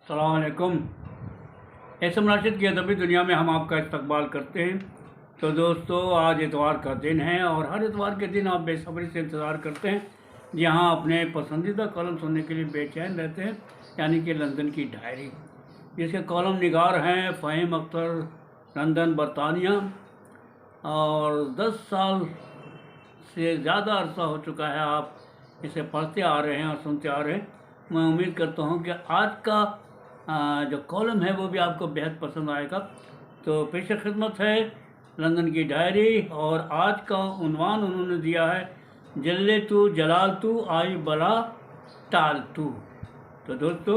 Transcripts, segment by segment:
السلام علیکم۔ ایسم راشد کی ادبی دنیا میں ہم آپ کا استقبال کرتے ہیں۔ تو دوستو، آج اتوار کا دن ہے اور ہر اتوار کے دن آپ بے صبری سے انتظار کرتے ہیں جہاں اپنے پسندیدہ کالم سننے کے لیے بے چین رہتے ہیں، یعنی کہ لندن کی ڈائری، جس کے کالم نگار ہیں فہیم اختر، لندن برطانیہ، اور 10 سال سے زیادہ عرصہ ہو چکا ہے آپ اسے پڑھتے آ رہے ہیں اور سنتے آ رہے ہیں۔ میں امید کرتا ہوں کہ آج کا جو کالم ہے وہ بھی آپ کو بہت پسند آئے گا۔ تو پیش خدمت ہے لندن کی ڈائری، اور آج کا عنوان انہوں نے دیا ہے جلے تو جلال تو آئی بلا ٹال تو۔ تو دوستو،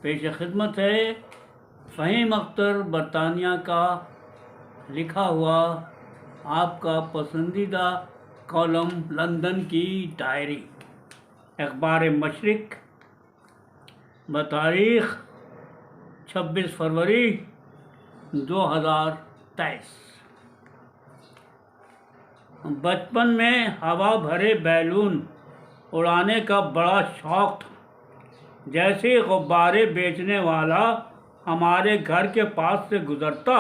پیش خدمت ہے فہیم اختر برطانیہ کا لکھا ہوا آپ کا پسندیدہ کالم لندن کی ڈائری، اخبار مشرق، بتاریخ 26 فروری 2023۔ بچپن میں ہوا بھرے بیلون اڑانے کا بڑا شوق تھا۔ جیسے غبارے بیچنے والا ہمارے گھر کے پاس سے گزرتا،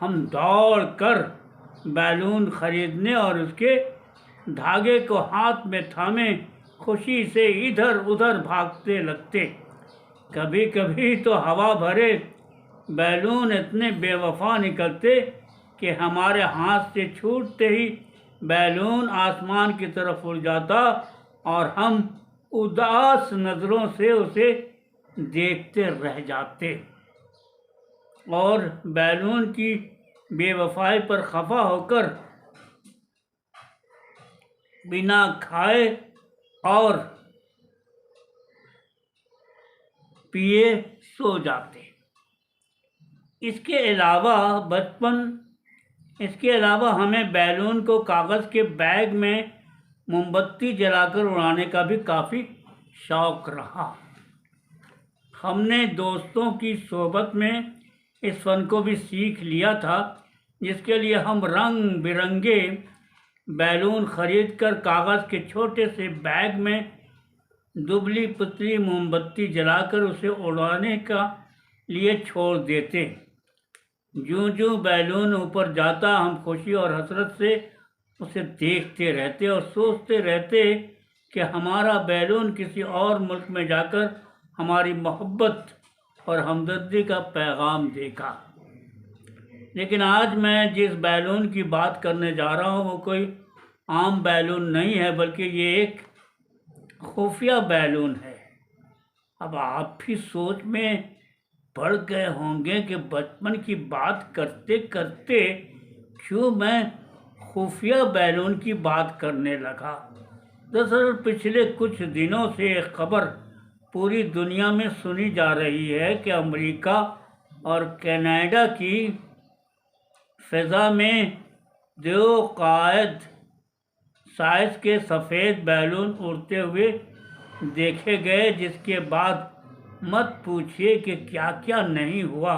ہم دوڑ کر بیلون خریدنے اور اس کے دھاگے کو ہاتھ میں تھامے خوشی سے ادھر ادھر بھاگتے لگتے۔ کبھی کبھی تو ہوا بھرے بیلون اتنے بے وفا نکلتے کہ ہمارے ہاتھ سے چھوٹتے ہی بیلون آسمان کی طرف اڑ جاتا اور ہم اداس نظروں سے اسے دیکھتے رہ جاتے، اور بیلون کی بے وفائی پر خفا ہو کر بنا کھائے اور پیے سو جاتے۔ اس کے علاوہ ہمیں بیلون کو کاغذ کے بیگ میں موم بتی جلا کر اڑانے کا بھی کافی شوق رہا۔ ہم نے دوستوں کی صحبت میں اس فن کو بھی سیکھ لیا تھا، جس کے لیے ہم رنگ برنگے بیلون خرید کر کاغذ کے چھوٹے سے بیگ میں دبلی پتلی موم بتی جلا کر اسے اڑانے کا لیے چھوڑ دیتے۔ جوں جوں بیلون اوپر جاتا، ہم خوشی اور حسرت سے اسے دیکھتے رہتے اور سوچتے رہتے کہ ہمارا بیلون کسی اور ملک میں جا کر ہماری محبت اور ہمدردی کا پیغام دے گا۔ لیکن آج میں جس بیلون کی بات کرنے جا رہا ہوں وہ کوئی عام بیلون نہیں ہے، بلکہ یہ ایک خفیہ بیلون ہے۔ اب آپ بھی سوچ میں پڑ گئے ہوں گے کہ بچپن کی بات کرتے کرتے کیوں میں خفیہ بیلون کی بات کرنے لگا۔ دراصل پچھلے کچھ دنوں سے ایک خبر پوری دنیا میں سنی جا رہی ہے کہ امریکہ اور کینیڈا کی فضا میں 2 قائد سائز کے سفید بیلون اڑتے ہوئے دیکھے گئے، جس کے بعد مت پوچھیے کہ کیا کیا نہیں ہوا۔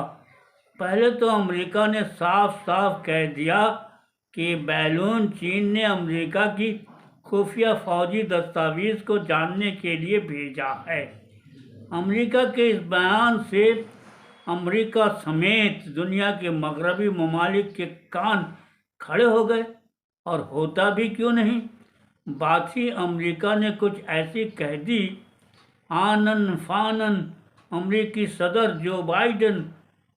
پہلے تو امریکہ نے صاف صاف کہہ دیا کہ بیلون چین نے امریکہ کی خفیہ فوجی دستاویز کو جاننے کے لیے بھیجا ہے۔ امریکہ کے اس بیان سے امریکہ سمیت دنیا کے مغربی ممالک کے کان کھڑے ہو گئے، اور ہوتا بھی کیوں نہیں۔ بات ہی امریکہ نے کچھ ایسی کہہ دی، آنن فانن امریکی صدر جو بائیڈن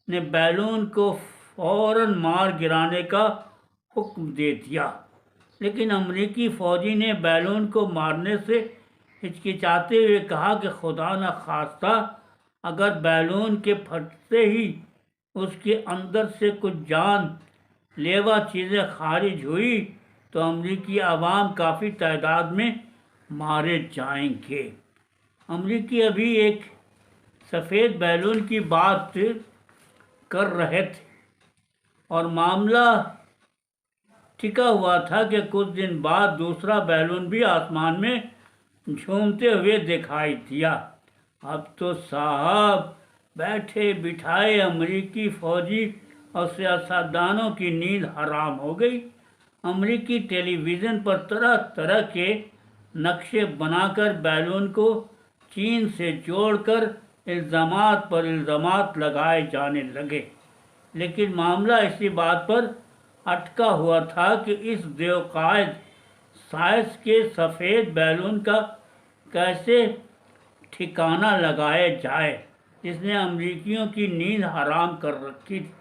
نے بیلون کو فوراً مار گرانے کا حکم دے دیا۔ لیکن امریکی فوجی نے بیلون کو مارنے سے ہچکچاتے ہوئے کہا کہ خدا نخواستہ اگر بیلون کے پھٹتے ہی اس کے اندر سے کچھ جان لیوا چیزیں خارج ہوئی تو امریکی عوام کافی تعداد میں مارے جائیں گے۔ امریکی ابھی ایک سفید بیلون کی بات کر رہے تھے اور معاملہ ٹھکا ہوا تھا کہ کچھ دن بعد دوسرا بیلون بھی آسمان میں جھومتے ہوئے دکھائی دیا۔ اب تو صاحب بیٹھے بٹھائے امریکی فوجی اور سیاستدانوں کی نیند حرام ہو گئی۔ امریکی ٹیلی ویژن پر طرح طرح کے نقشے بنا کر بیلون کو چین سے جوڑ کر الزامات پر الزامات لگائے جانے لگے، لیکن معاملہ اسی بات پر اٹکا ہوا تھا کہ اس دیوقائد سائنس کے سفید بیلون کا کیسے ٹھکانہ لگایا جائے جس نے امریکیوں کی نیند حرام کر رکھی تھی۔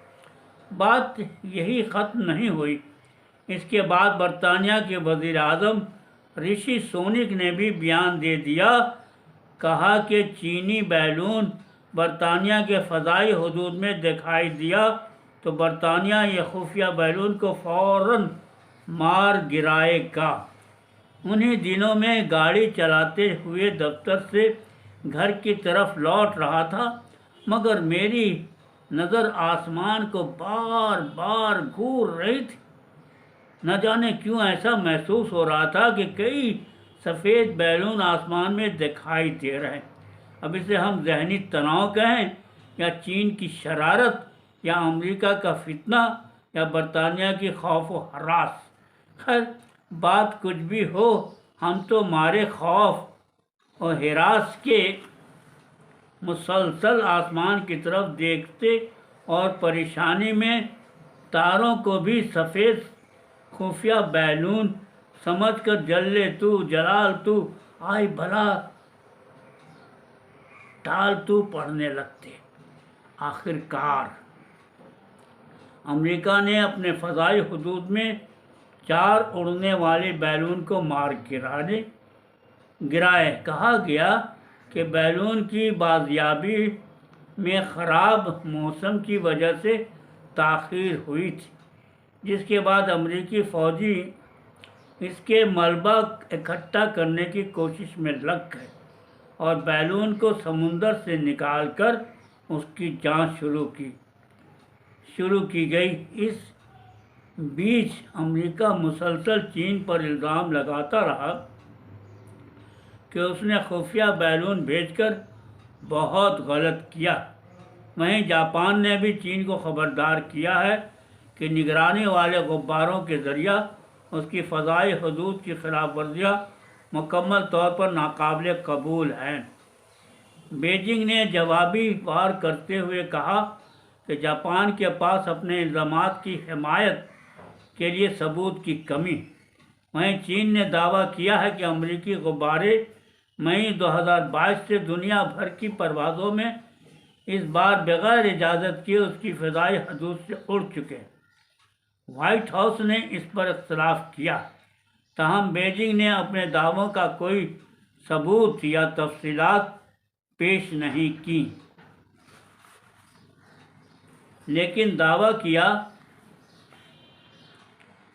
بات یہی ختم نہیں ہوئی۔ اس کے بعد برطانیہ کے وزیر اعظم رشی سونک نے بھی بیان دے دیا، کہا کہ چینی بیلون برطانیہ کے فضائی حدود میں دکھائی دیا تو برطانیہ یہ خفیہ بیلون کو فوراً مار گرائے گا۔ انہی دنوں میں گاڑی چلاتے ہوئے دفتر سے گھر کی طرف لوٹ رہا تھا، مگر میری نظر آسمان کو بار بار گھور رہی تھی۔ نہ جانے کیوں ایسا محسوس ہو رہا تھا کہ کئی سفید بیلون آسمان میں دکھائی دے رہے ہیں۔ اب اسے ہم ذہنی تناؤ کہیں یا چین کی شرارت یا امریکہ کا فتنہ یا برطانیہ کی خوف و ہراس، خیر بات کچھ بھی ہو، ہم تو مارے خوف اور ہراس کے مسلسل آسمان کی طرف دیکھتے اور پریشانی میں تاروں کو بھی سفید خفیہ بیلون سمجھ کر جلے تو جلال تو آئی بھلا ٹال تو پڑھنے لگتے۔ آخر کار امریکہ نے اپنے فضائی حدود میں 4 اڑنے والے بیلون کو مار گرائے۔ کہا گیا کہ بیلون کی بازیابی میں خراب موسم کی وجہ سے تاخیر ہوئی تھی، جس کے بعد امریکی فوجی اس کے ملبہ اکٹھا کرنے کی کوشش میں لگ گئے اور بیلون کو سمندر سے نکال کر اس کی جانچ شروع کی گئی۔ اس بیچ امریکہ مسلسل چین پر الزام لگاتا رہا کہ اس نے خفیہ بیلون بھیج کر بہت غلط کیا۔ وہیں جاپان نے بھی چین کو خبردار کیا ہے کہ نگرانی والے غباروں کے ذریعہ اس کی فضائی حدود کی خلاف ورزیاں مکمل طور پر ناقابل قبول ہیں۔ بیجنگ نے جوابی وار کرتے ہوئے کہا کہ جاپان کے پاس اپنے الزامات کی حمایت کے لیے ثبوت کی کمی۔ وہیں چین نے دعویٰ کیا ہے کہ امریکی غبارے مئی 2022 سے دنیا بھر کی پروازوں میں اس بار بغیر اجازت کے اس کی فضائی حدود سے اڑ چکے۔ وائٹ ہاؤس نے اس پر اختلاف کیا، تاہم بیجنگ نے اپنے دعووں کا کوئی ثبوت یا تفصیلات پیش نہیں کی، لیکن دعویٰ کیا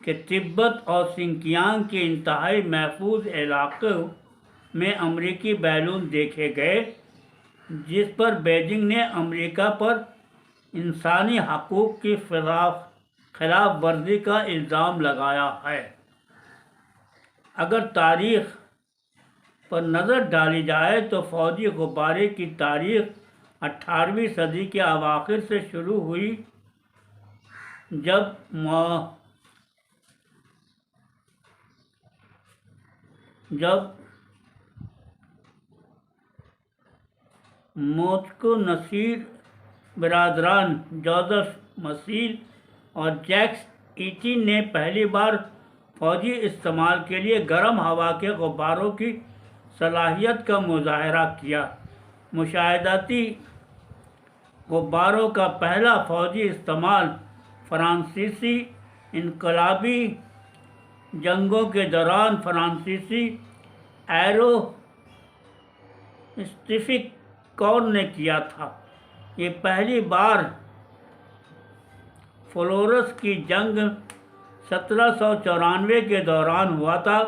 کہ تبت اور سنکیانگ کے انتہائی محفوظ علاقوں میں امریکی بیلون دیکھے گئے، جس پر بیجنگ نے امریکہ پر انسانی حقوق کی خلاف ورزی کا الزام لگایا ہے۔ اگر تاریخ پر نظر ڈالی جائے تو فوجی غبارے کی تاریخ 18ویں صدی کے اواخر سے شروع ہوئی، جب موتکو نصیر برادران جوزف مسیل اور جیکس ایٹن نے پہلی بار فوجی استعمال کے لیے گرم ہوا کے غباروں کی صلاحیت کا مظاہرہ کیا۔ مشاہداتی غباروں کا پہلا فوجی استعمال فرانسیسی انقلابی جنگوں کے دوران فرانسیسی ایرو اسٹیفک کور نے کیا تھا۔ یہ پہلی بار فلورس کی جنگ 1794 کے دوران ہوا تھا۔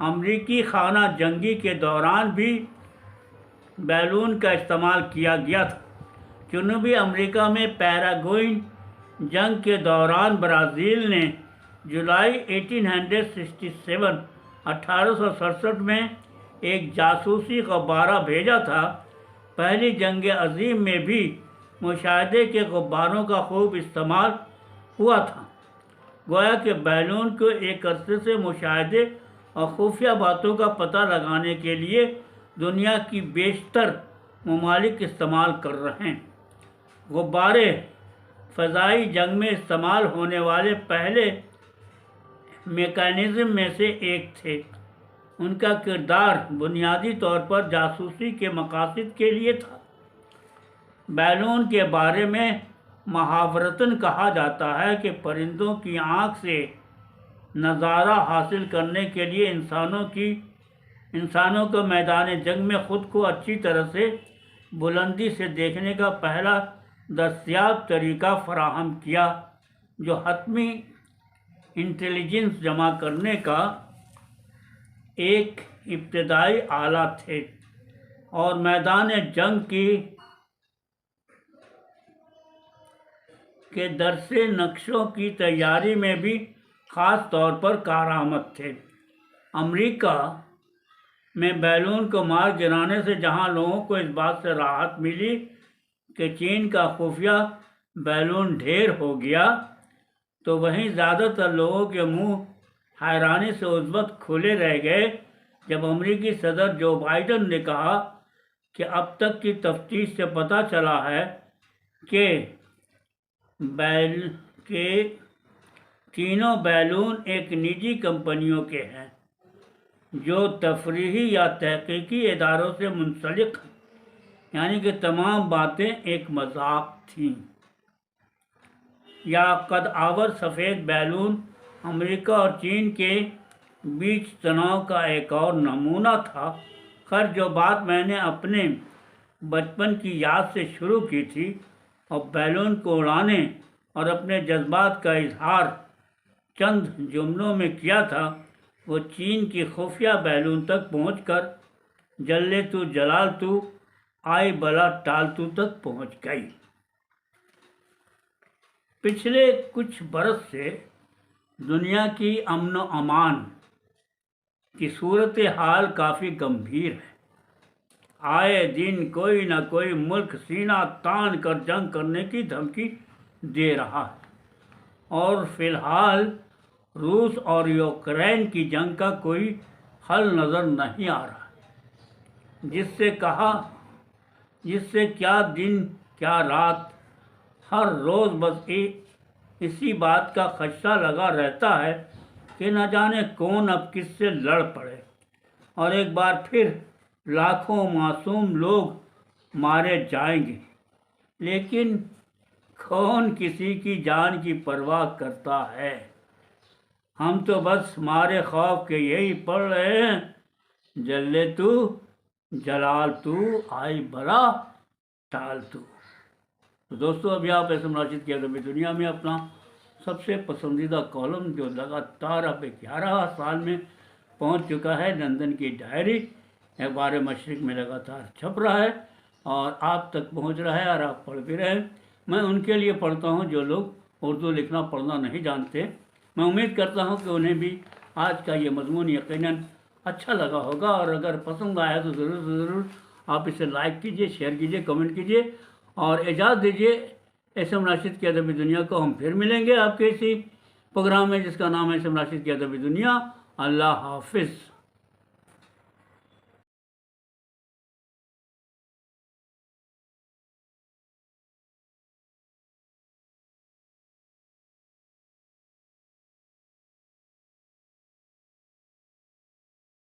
امریکی خانہ جنگی کے دوران بھی بیلون کا استعمال کیا گیا تھا۔ جنوبی امریکہ میں پیراگوئن جنگ کے دوران برازیل نے جولائی 1867 میں ایک جاسوسی غبارہ بھیجا تھا۔ پہلی جنگ عظیم میں بھی مشاہدے کے غباروں کا خوب استعمال ہوا تھا، گویا کہ بیلون کو ایک عرصے سے مشاہدے اور خفیہ باتوں کا پتہ لگانے کے لیے دنیا کی بیشتر ممالک استعمال کر رہے ہیں۔ غبارے فضائی جنگ میں استعمال ہونے والے پہلے میکانزم میں سے ایک تھے۔ ان کا کردار بنیادی طور پر جاسوسی کے مقاصد کے لیے تھا۔ بیلون کے بارے میں محاورتاً کہا جاتا ہے کہ پرندوں کی آنکھ سے نظارہ حاصل کرنے کے لیے انسانوں کو میدان جنگ میں خود کو اچھی طرح سے بلندی سے دیکھنے کا پہلا دستیاب طریقہ فراہم کیا، جو حتمی انٹیلیجنس جمع کرنے کا ایک ابتدائی آلہ تھے، اور میدان جنگ کے درس نقشوں کی تیاری میں بھی خاص طور پر کارآمد تھے۔ امریکہ میں بیلون کو مار گرانے سے جہاں لوگوں کو اس بات سے راحت ملی کہ چین کا خفیہ بیلون ڈھیر ہو گیا، تو وہیں زیادہ تر لوگوں کے منہ حیرانی سے اس وقت کھلے رہ گئے جب امریکی صدر جو بائیڈن نے کہا کہ اب تک کی تفتیش سے پتہ چلا ہے کہ تینوں بیلون ایک نجی کمپنیوں کے ہیں جو تفریحی یا تحقیقی اداروں سے منسلک ہیں، یعنی کہ تمام باتیں ایک مذاق تھیں۔ یا قد آور سفید بیلون امریکہ اور چین کے بیچ تناؤ کا ایک اور نمونہ تھا۔ خیر، جو بات میں نے اپنے بچپن کی یاد سے شروع کی تھی اور بیلون کو اڑانے اور اپنے جذبات کا اظہار چند جملوں میں کیا تھا، وہ چین کی خفیہ بیلون تک پہنچ کر جلے تو جلال تو آئی بلا ٹال تو تک پہنچ گئی۔ پچھلے کچھ برس سے دنیا کی امن و امان کی صورتحال کافی گمبھیر ہے۔ آئے دن کوئی نہ کوئی ملک سینہ تان کر جنگ کرنے کی دھمکی دے رہا ہے، اور فی الحال روس اور یوکرین کی جنگ کا کوئی حل نظر نہیں آ رہا، جس سے کیا دن کیا رات ہر روز بس اسی بات کا خدشہ لگا رہتا ہے کہ نہ جانے کون اب کس سے لڑ پڑے، اور ایک بار پھر لاکھوں معصوم لوگ مارے جائیں گے، لیکن کون کسی کی جان کی پرواہ کرتا ہے؟ ہم تو بس مارے خوف کے یہی پڑھ رہے ہیں، جلے تو جلال تو آئی بلا ٹال تو۔ دوستو، ابھی آپ اسم راشد کی ادبی دنیا میں اپنا سب سے پسندیدہ کالم جو لگاتار اب 11 سال میں پہنچ چکا ہے، لندن کی ڈائری، اخبار مشرق میں لگاتار چھپ رہا ہے اور آپ تک پہنچ رہا ہے، اور آپ پڑھ بھی رہے ہیں۔ میں ان کے لیے پڑھتا ہوں جو لوگ اردو لکھنا پڑھنا نہیں جانتے۔ میں امید کرتا ہوں کہ انہیں بھی آج کا یہ مضمون یقیناً اچھا لگا ہوگا، اور اگر پسند آیا تو ضرور سے ضرور آپ اسے لائک کیجئے، شیئر کیجئے، کمنٹ کیجئے، اور اجازت دیجئے اسم راشد کی ادبی دنیا کو ہم پھر ملیں گے آپ کے اسی پروگرام میں جس کا نام ہے اسم راشد کی ادبی دنیا۔ اللہ حافظ۔